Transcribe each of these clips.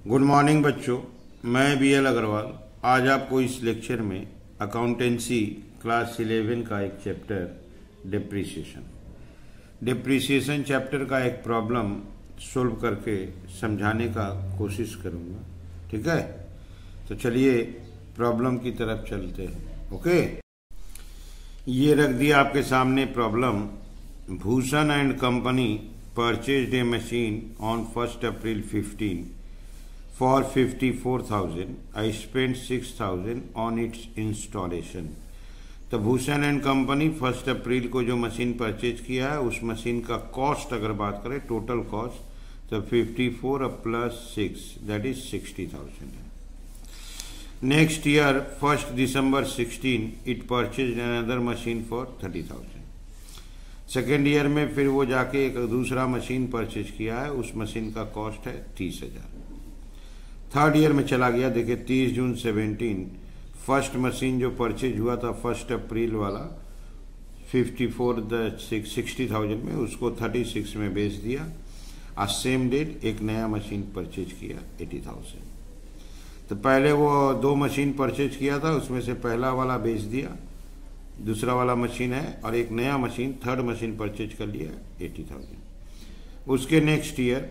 Good morning बच्चों, मैं BL Agarwal आज आपको इस लेक्चर में अकाउंटेंसी क्लास 11 का एक चैप्टर डिप्रिसिएशन चैप्टर का एक प्रॉब्लम सोल्व करके समझाने का कोशिश करूंगा। ठीक है, तो चलिए प्रॉब्लम की तरफ चलते हैं। ओके, ये रख दिया आपके सामने problem. Bhushan and company purchased A machine on 1 April 15 for 54,000. I spent 6,000 on its installation. तो भूषण एंड कंपनी 1 अप्रैल को जो मशीन परचेज किया है उस मशीन का कॉस्ट अगर बात करें, टोटल कॉस्ट, तो 54 प्लस 6 दैट इज 60,000 है। Next year 1 December 16 it purchase another machine for 30,000। Second year में फिर वो जाके एक दूसरा मशीन परचेज किया है, उस मशीन का कॉस्ट है 30,000। थर्ड ईयर में चला गया, देखिए 30 जून 17 फर्स्ट मशीन जो परचेज हुआ था 1 अप्रैल वाला 60,000 में, उसको 36 में बेच दिया। आज सेम डेट एक नया मशीन परचेज किया 80,000। तो पहले वो दो मशीन परचेज किया था, उसमें से पहला वाला बेच दिया, दूसरा वाला मशीन है, और एक नया मशीन थर्ड मशीन परचेज कर लिया 80,000। उसके next year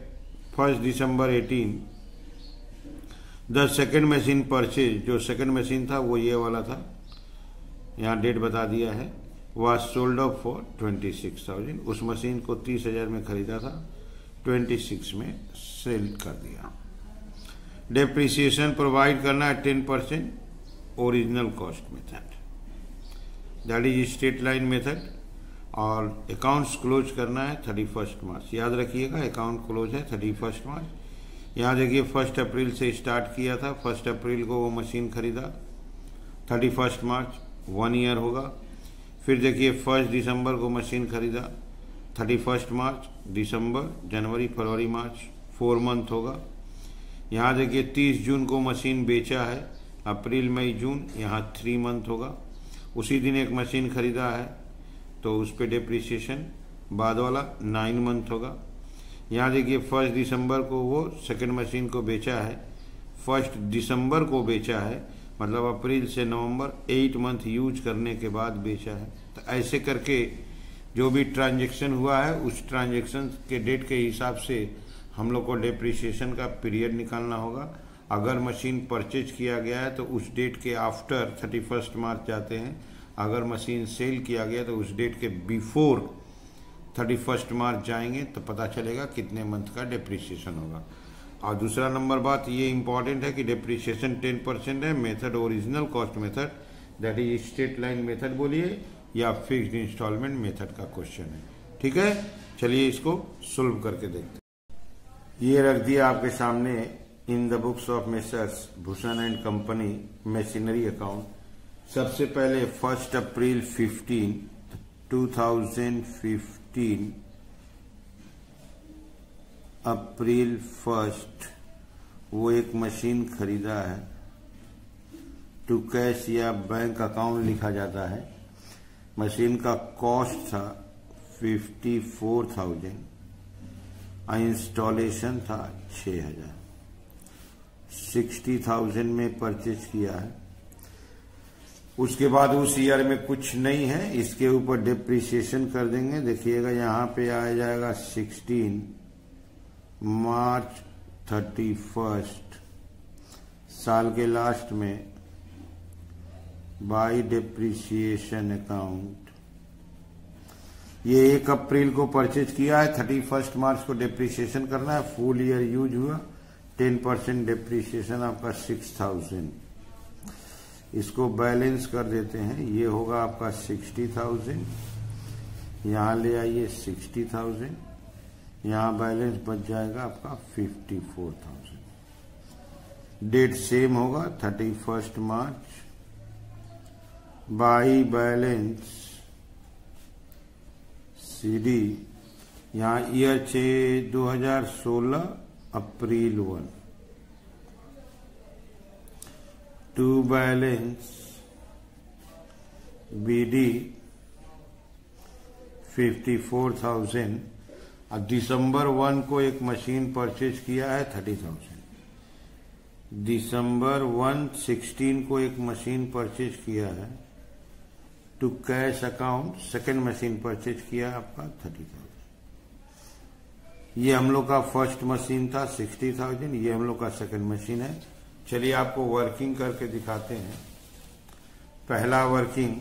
1 December 18 the second machine purchase, जो सेकेंड मशीन था वो ये वाला था, यहाँ डेट बता दिया है, वह सोल्ड ऑफ फॉर 26,000। उस मशीन को 30,000 में खरीदा था, 26 में सेल कर दिया। डेप्रिसिएशन प्रोवाइड करना है 10% original cost method, that is straight line method, और अकाउंट्स क्लोज करना है 31 मार्च। याद रखिएगा अकाउंट क्लोज है 31 मार्च। यहाँ देखिए 1 अप्रैल से स्टार्ट किया था, 1 अप्रैल को वो मशीन खरीदा, 31 मार्च 1 ईयर होगा। फिर देखिए 1 दिसंबर को मशीन खरीदा, 31 मार्च, दिसंबर, जनवरी, फरवरी, मार्च 4 मंथ होगा। यहाँ देखिए 30 जून को मशीन बेचा है, अप्रैल, मई, जून, यहाँ 3 मंथ होगा। उसी दिन एक मशीन खरीदा है तो उस पर डिप्रिसिएशन बाद वाला 9 मंथ होगा। यहाँ देखिए 1 दिसंबर को वो सेकंड मशीन को बेचा है, 1 दिसंबर को बेचा है, मतलब अप्रैल से नवंबर 8 मंथ यूज करने के बाद बेचा है। तो ऐसे करके जो भी ट्रांजैक्शन हुआ है उस ट्रांजैक्शन के डेट के हिसाब से हम लोग को डिप्रिसिएशन का पीरियड निकालना होगा। अगर मशीन परचेज किया गया है तो उस डेट के आफ्टर 31 मार्च जाते हैं, अगर मशीन सेल किया गया तो उस डेट के बिफोर 31 मार्च जाएंगे, तो पता चलेगा कितने मंथ का डिप्रिसिएशन होगा। और दूसरा नंबर बात ये इंपॉर्टेंट है कि डिप्रिसिएशन 10% है। Method original cost method, that is straight line method बोलिए या फिक्स्ड इंस्टॉलमेंट मेथड का क्वेश्चन है। ठीक है, चलिए इसको सोल्व करके देखते हैं। ये रख दिया आपके सामने in the books of messrs Bhushan and company machinery account. सबसे पहले 1 अप्रैल 15 2015 अप्रैल 1 वो एक मशीन खरीदा है, टू कैश या बैंक अकाउंट लिखा जाता है। मशीन का कॉस्ट था 54,000, इंस्टॉलेशन था 6,000, 60,000 में परचेज किया है। उसके बाद उस ईयर में कुछ नहीं है, इसके ऊपर डिप्रिसिएशन कर देंगे। देखिएगा यहाँ पे आ जाएगा 16 मार्च 31 साल के लास्ट में बाय डिप्रिसिएशन अकाउंट। ये 1 अप्रैल को परचेज किया है, 31 मार्च को डिप्रिसिएशन करना है, फुल ईयर यूज हुआ, 10% डिप्रिसिएशन आपका 6,000। इसको बैलेंस कर देते हैं, ये होगा आपका 60,000, यहाँ ले आइए 60,000, यहाँ बैलेंस बच जाएगा आपका 54,000। डेट सेम होगा 31 मार्च, बाई बैलेंस CD, यहाँ year 2016 April 1, to balance BD 54,000। अब दिसंबर 1 को एक मशीन परचेज किया है 30,000। दिसंबर 1/16 को एक मशीन परचेज किया है to cash account, second machine purchase किया आपका 30,000। ये हम लोग का फर्स्ट मशीन था 60,000, ये हम लोग का सेकेंड मशीन है। चलिए आपको वर्किंग करके दिखाते हैं। पहला वर्किंग,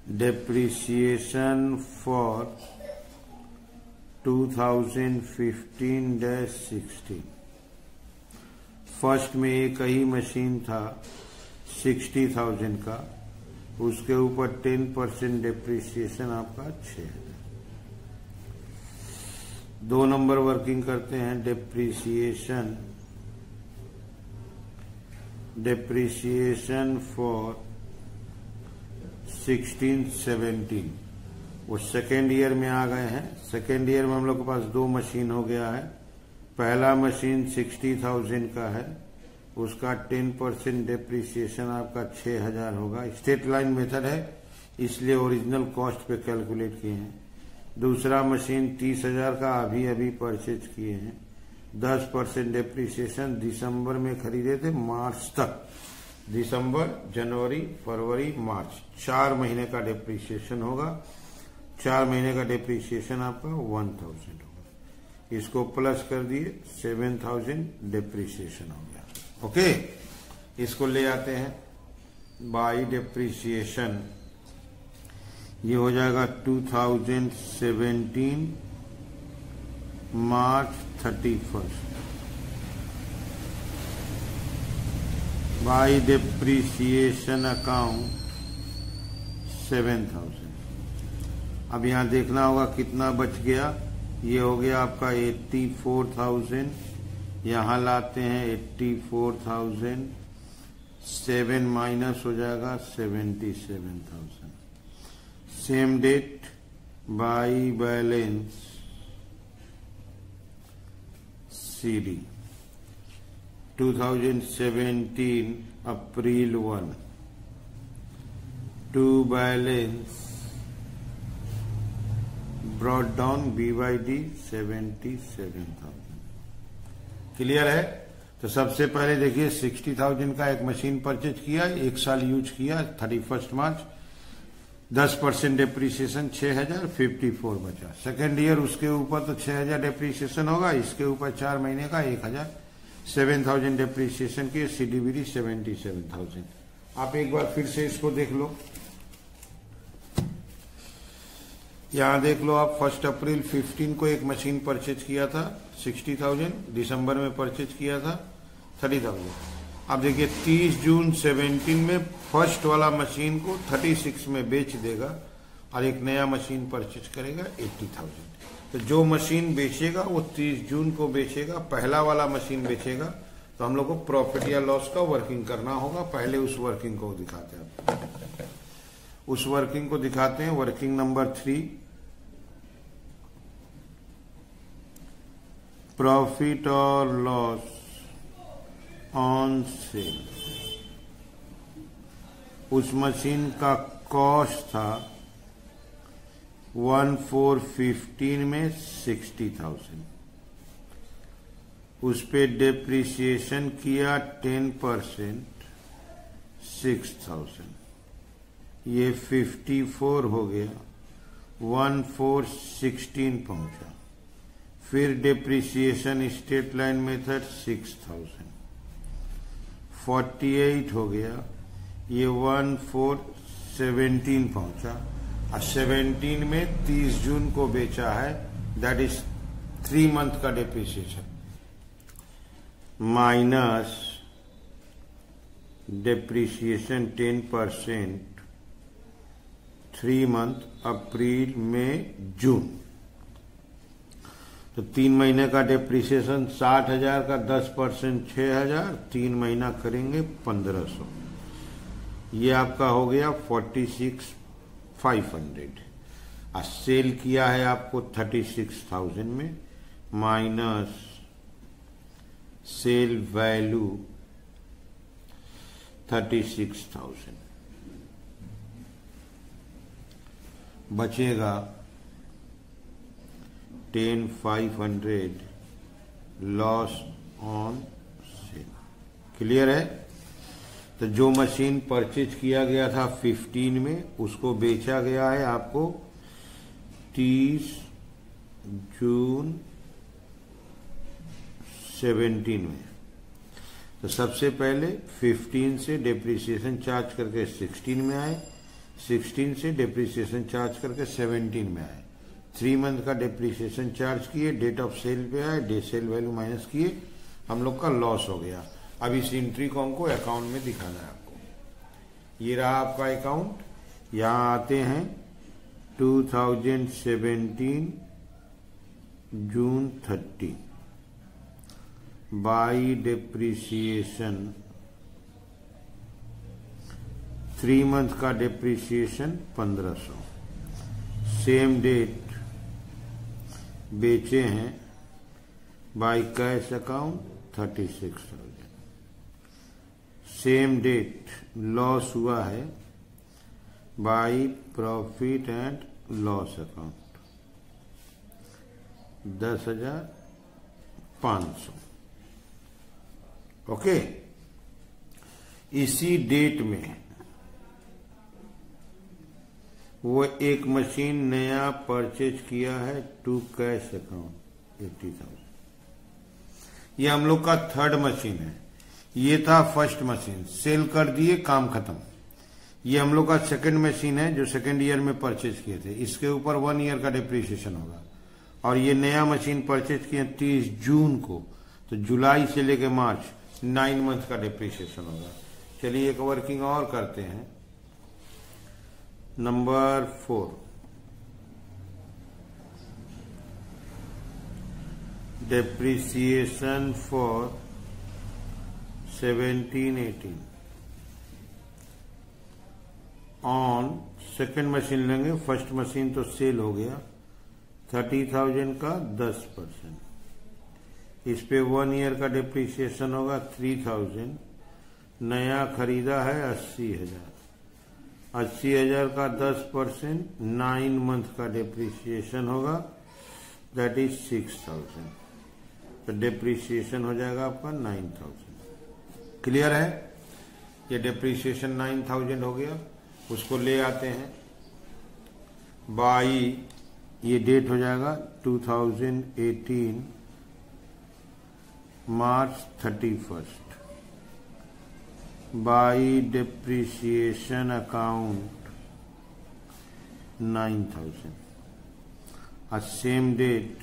डेप्रिसिएशन फॉर 2015-16। फर्स्ट में एक ही मशीन था 60,000 का, उसके ऊपर 10% डेप्रिसिएशन आपका 6,000। 2 नंबर वर्किंग करते हैं, डेप्रिसिएशन फॉर 16-17। वो सेकेंड ईयर में आ गए हैं। सेकेंड ईयर में हम लोग के पास 2 मशीन हो गया है। पहला मशीन 60,000 का है, उसका 10% डेप्रिसिएशन आपका 6,000 होगा। स्ट्रेट लाइन मेथड है, इसलिए ओरिजिनल कॉस्ट पे कैलकुलेट किए हैं। दूसरा मशीन 30,000 का अभी परचेज किए हैं, 10% डेप्रिसिएशन। दिसंबर में खरीदे थे, मार्च तक, दिसंबर, जनवरी, फरवरी, मार्च, 4 महीने का डेप्रिसिएशन होगा। 4 महीने का डेप्रिसिएशन आपका 1,000 होगा। इसको प्लस कर दिए, 7,000 डेप्रिसिएशन हो गया। ओके, इसको ले आते हैं बाई डेप्रिसिएशन। ये हो जाएगा 2017 मार्च 31 बाई डेप्रिसिएशन अकाउंट 7,000। अब यहां देखना होगा कितना बच गया। ये हो गया आपका 84,000, यहां लाते हैं 84,000, 7 माइनस हो जाएगा 77,000। Same date by balance C D 2017 April 1 to balance brought down BYD 77,000। Clear है? तो सबसे पहले देखिए 60,000 का एक मशीन परचेज किया, 1 साल यूज किया, 31 मार्च, 10% डेप्रिसिएशन 6,000, 54 बचा। सेकेंड ईयर उसके ऊपर तो 6,000 डेप्रिसिएशन होगा, इसके ऊपर 4 महीने का 1,000, 7,000 डेप्रिसिएशन की, CDBD 77,000। आप एक बार फिर से इसको देख लो, यहां देख लो आप। 1 अप्रैल 15 को एक मशीन परचेज किया था 60,000, दिसंबर में परचेज किया था 30,000। अब देखिए 30 जून 17 में फर्स्ट वाला मशीन को 36 में बेच देगा और एक नया मशीन परचेज करेगा 80,000। तो जो मशीन बेचेगा वो 30 जून को बेचेगा, पहला वाला मशीन बेचेगा। तो हम लोग को प्रॉफिट या लॉस का वर्किंग करना होगा। पहले उस वर्किंग को दिखाते हैं, उस वर्किंग को दिखाते हैं। वर्किंग नंबर 3, प्रॉफिट और लॉस ऑन सेल। उस मशीन का कॉस्ट था 1415 में 60,000। उस पे डेप्रिसिएशन किया 10%, 6,000। ये 54 हो गया, 1416 पहुंचा। फिर डेप्रिसिएशन स्ट्रेट लाइन मेथड 6,000, 48 हो गया, ये 1417 पहुंचा। और 17 में 30 जून को बेचा है, दैट इज 3 मंथ का डेप्रिसिएशन, माइनस डेप्रिसिएशन 10%, 3 मंथ, अप्रैल, मई, जून। तो 3 महीने का डेप्रिसिएशन 60,000 का 10% 6,000, 3 महीना करेंगे 1,500। ये आपका हो गया 46,500। और सेल किया है आपको 36,000 में, माइनस सेल वैल्यू 36,000, बचेगा 10,500 लॉस ऑन सेल। क्लियर है? तो जो मशीन परचेज किया गया था 15 में, उसको बेचा गया है आपको 30 जून 17 में। तो सबसे पहले 15 से डेप्रिसिएशन चार्ज करके 16 में आए, 16 से डेप्रिसिएशन चार्ज करके 17 में आए, 3 मंथ का डेप्रिसिएशन चार्ज किए, डेट ऑफ सेल पे आए, डे सेल वैल्यू माइनस किए, हम लोग का लॉस हो गया। अब इस एंट्री को हमको अकाउंट में दिखाना है आपको। ये रहा आपका अकाउंट, यहां आते हैं 2017 जून 30 बाई डेप्रिसिएशन, 3 मंथ का डेप्रिसिएशन 1500, सेम डेट बेचे हैं by cash account 36,000, same date loss हुआ है by profit and loss account 10,500। Okay, इसी डेट में वो एक मशीन नया परचेज किया है टू कैश अकाउंट 80,000। ये हम लोग का थर्ड मशीन है। ये था फर्स्ट मशीन, सेल कर दिए, काम खत्म। ये हम लोग का सेकंड मशीन है जो सेकंड ईयर में परचेज किए थे, इसके ऊपर 1 ईयर का डिप्रिसिएशन होगा। और ये नया मशीन परचेज किए 30 जून को, तो जुलाई से लेके मार्च 9 मंथ का डिप्रिसिएशन होगा। चलिए एक वर्किंग और करते हैं। Number 4, depreciation for 17-18 on second machine लेंगे। फर्स्ट मशीन तो सेल हो गया, 30,000 का 10%, इस पे 1 ईयर का डिप्रिसिएशन होगा 3,000। नया खरीदा है 80,000, 80,000 का 10% 9 मंथ का डिप्रिसिएशन होगा, दैट इज 6,000। तो डिप्रिसिएशन हो जाएगा आपका 9,000। क्लियर है? ये डिप्रिसिएशन 9,000 हो गया। उसको ले आते हैं बाई, ये डेट हो जाएगा 2018 March 31, by depreciation account 9,000, same date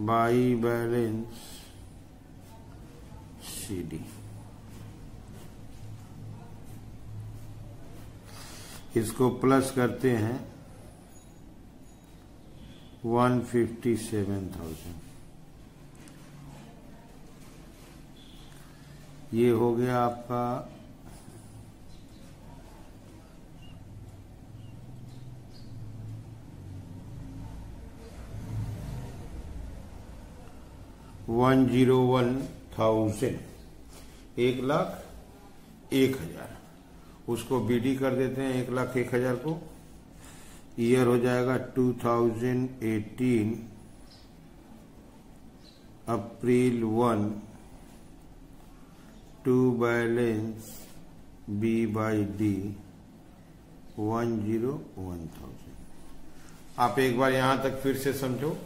by balance CD। इसको प्लस करते हैं 157,000। ये हो गया आपका 101,000, 1,01,000। उसको BD कर देते हैं 1,01,000 को। ईयर हो जाएगा 2018 अप्रैल 1 टू बैलेंस B/D 101,000। आप एक बार यहां तक फिर से समझो।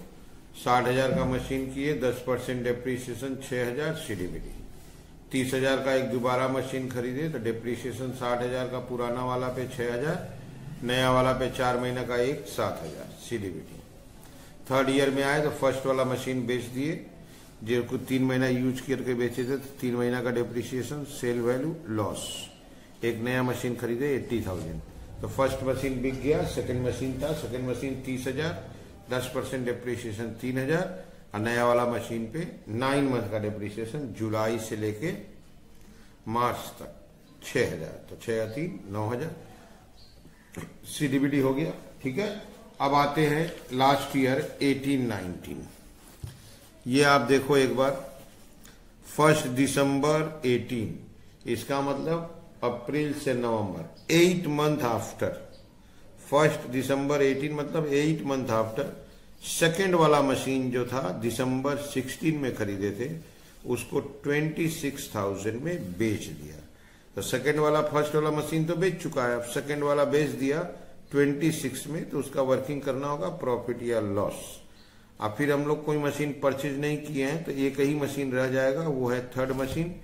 60,000 का मशीन किए, 10% डेप्रिसिएशन 6,000 CDBD। 30,000 का एक दोबारा मशीन खरीदे तो डेप्रिसिएशन 60,000 का पुराना वाला पे 6,000, नया वाला पे 4 महीने का एक 7,000 CDBD। थर्ड ईयर में आए तो फर्स्ट वाला मशीन बेच दिए, जिनको 3 महीना यूज करके बेचे थे तो 3 महीना का डेप्रिसिएशन, सेल वैल्यू लॉस। एक नया मशीन खरीदे 80,000, तो फर्स्ट मशीन बिक गया। सेकंड मशीन था, सेकंड मशीन 30,000, 10% डेप्रिसिएशन 3,000, और नया वाला मशीन पे 9 मंथ का डेप्रिसिएशन जुलाई से लेके मार्च तक 6,000, तो 6 9,000 CDBD हो गया। ठीक है, अब आते हैं लास्ट ईयर 18-19। ये आप देखो एक बार, 1 दिसंबर 18, इसका मतलब अप्रैल से नवंबर, 8 मंथ आफ्टर। 1 दिसंबर 18 मतलब 8 मंथ आफ्टर सेकंड वाला मशीन जो था दिसंबर 16 में खरीदे थे उसको 26,000 में बेच दिया। तो सेकंड वाला फर्स्ट वाला मशीन तो बेच चुका है, अब सेकंड वाला बेच दिया 26 में, तो उसका वर्किंग करना होगा प्रॉफिट या लॉस। अब फिर हम लोग कोई मशीन परचेज नहीं किए हैं तो एक ही मशीन रह जाएगा, वो है थर्ड मशीन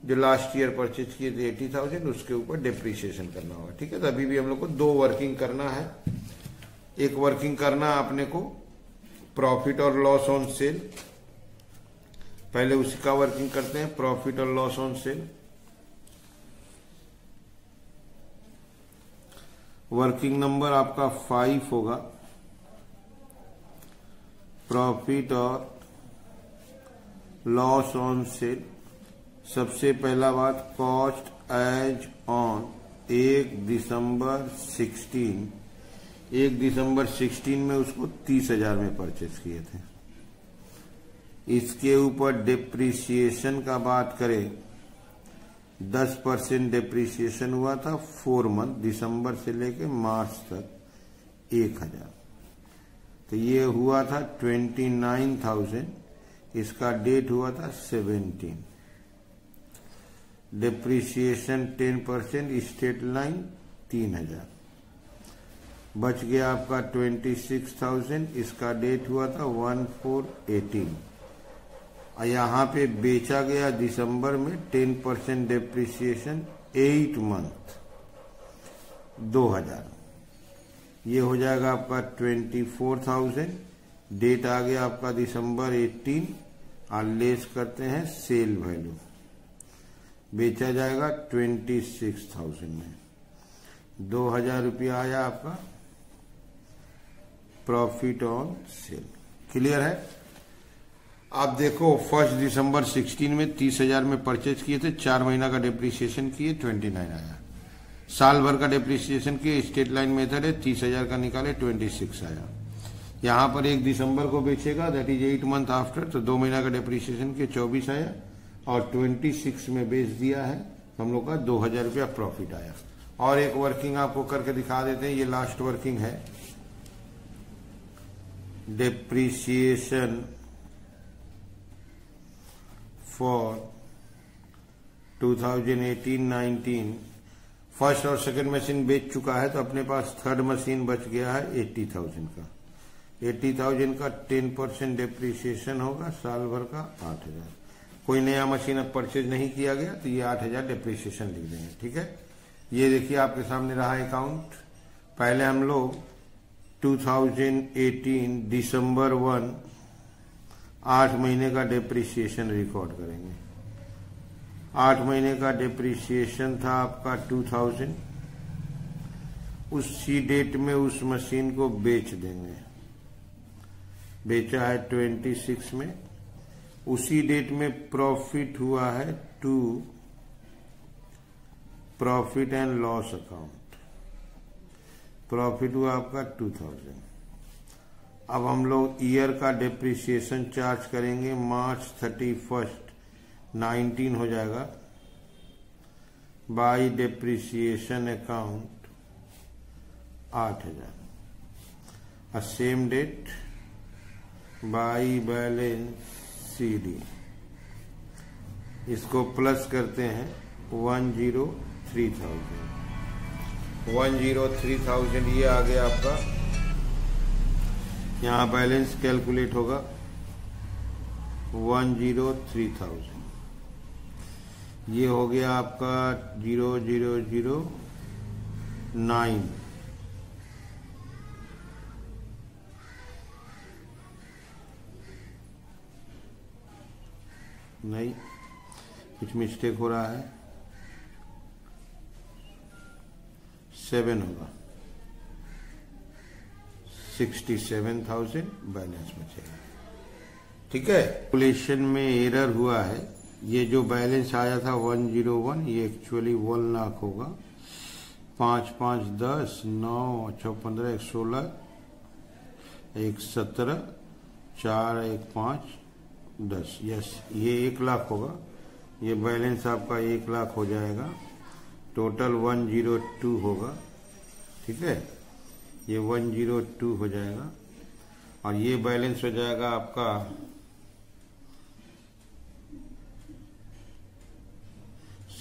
जो लास्ट ईयर परचेज किए थे 80,000, उसके ऊपर डिप्रिसिएशन करना होगा। ठीक है, तो अभी भी हम लोग को दो वर्किंग करना है। एक वर्किंग करना है अपने को प्रॉफिट और लॉस ऑन सेल, पहले उसी का वर्किंग करते हैं, प्रॉफिट और loss on sale. Working number आपका 5 होगा, प्रॉफिट और लॉस ऑन सेल। सबसे पहला बात कॉस्ट एज ऑन 1 दिसंबर 16, 1 दिसंबर 16 में उसको 30,000 में परचेज किए थे। इसके ऊपर डिप्रिसिएशन का बात करें 10% डिप्रिसिएशन हुआ था 4 मंथ, दिसंबर से लेके मार्च तक 1,000, तो ये हुआ था 29,000, इसका डेट हुआ था 17। डिप्रिसिएशन 10%, स्ट्रेट लाइन 3,000, बच गया आपका 26,000, इसका डेट हुआ था 1/4/18। और यहाँ पे बेचा गया दिसंबर में 10% डिप्रिसिएशन 8 मंथ 2,000, ये हो जाएगा आपका 24,000। डेट आ गया आपका दिसंबर 18 और लेस करते हैं सेल वैल्यू, बेचा जाएगा 26,000 में, 2,000 रुपया आया आपका प्रॉफिट ऑन सेल। क्लियर है? आप देखो 1 दिसंबर 16 में 30,000 में परचेज किए थे, 4 महीना का डिप्रिसिएशन किए 29 आया, साल भर का डिप्रिसिएशन किए, स्ट्रेट लाइन मेथड है, 30,000 का निकाले 26 आया। यहाँ पर 1 दिसंबर को बेचेगा, दैट इज 8 मंथ आफ्टर, तो 2 महीना का डिप्रिसिएशन किए 24 आया और 26 में बेच दिया है, हम लोग का 2,000 रुपया प्रॉफिट आया। और एक वर्किंग आपको करके दिखा देते हैं, ये लास्ट वर्किंग है। डिप्रिसिएशन फॉर 2018-19 फर्स्ट और सेकंड मशीन बेच चुका है, तो अपने पास थर्ड मशीन बच गया है 80,000 का। 80,000 का 10% डिप्रिसिएशन होगा, साल भर का 8,000। कोई नया मशीन अब परचेज नहीं किया गया तो ये 8,000 डिप्रिसिएशन लिख देंगे। ठीक है, ये देखिए आपके सामने रहा अकाउंट। पहले हम लोग 2018 दिसंबर 1 8 महीने का डिप्रिसिएशन रिकॉर्ड करेंगे। 8 महीने का डिप्रिसिएशन था आपका 2,000, उसी डेट में उस मशीन को बेच देंगे, बेचा है 26 में, उसी डेट में प्रॉफिट हुआ है 2 profit and loss account, profit हुआ आपका 2,000। अब हम लोग ईयर का डिप्रिसिएशन चार्ज करेंगे, मार्च 31 19 हो जाएगा, by depreciation account 8,000, same date by balance CD, इसको प्लस करते हैं 103,000, 103,000 ये आ गया आपका। यहाँ बैलेंस कैलकुलेट होगा 103,000, ये हो गया आपका 0009, नहीं कुछ मिस्टेक हो रहा है, 7 होगा, 67,000 बैलेंस बचेगा। ठीक है, कैलकुलेशन में एरर हुआ है, ये जो बैलेंस आया था 101 ये एक्चुअली 1 लाख होगा। 5 5 10 9 6 15 1 16 1 17 4 1 5 10, यस ये 1 लाख होगा। ये बैलेंस आपका 1 लाख हो जाएगा, टोटल 102 होगा। ठीक है, ये 102 हो जाएगा। और ये बैलेंस हो जाएगा आपका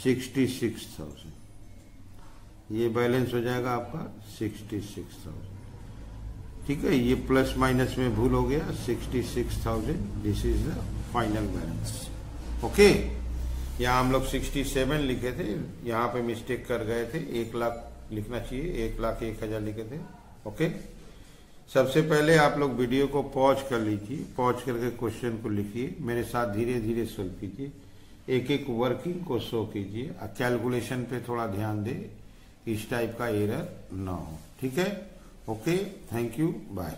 66,000। ये बैलेंस हो जाएगा आपका 66,000। ठीक है, ये प्लस माइनस में भूल हो गया। 66,000 this is the final balance. Okay, यहाँ हम लोग 67 लिखे थे, यहाँ पे मिस्टेक कर गए थे, 1 लाख लिखना चाहिए, 1,01,000 लिखे थे। ओके, सबसे पहले आप लोग वीडियो को पॉज कर लीजिए, पॉज करके क्वेश्चन को लिखिए, मेरे साथ धीरे धीरे सॉल्व कीजिए, एक एक वर्किंग को शो कीजिए, कैलकुलेशन पे थोड़ा ध्यान दें, इस टाइप का एरर ना हो। ठीक है, ओके, थैंक यू, बाय।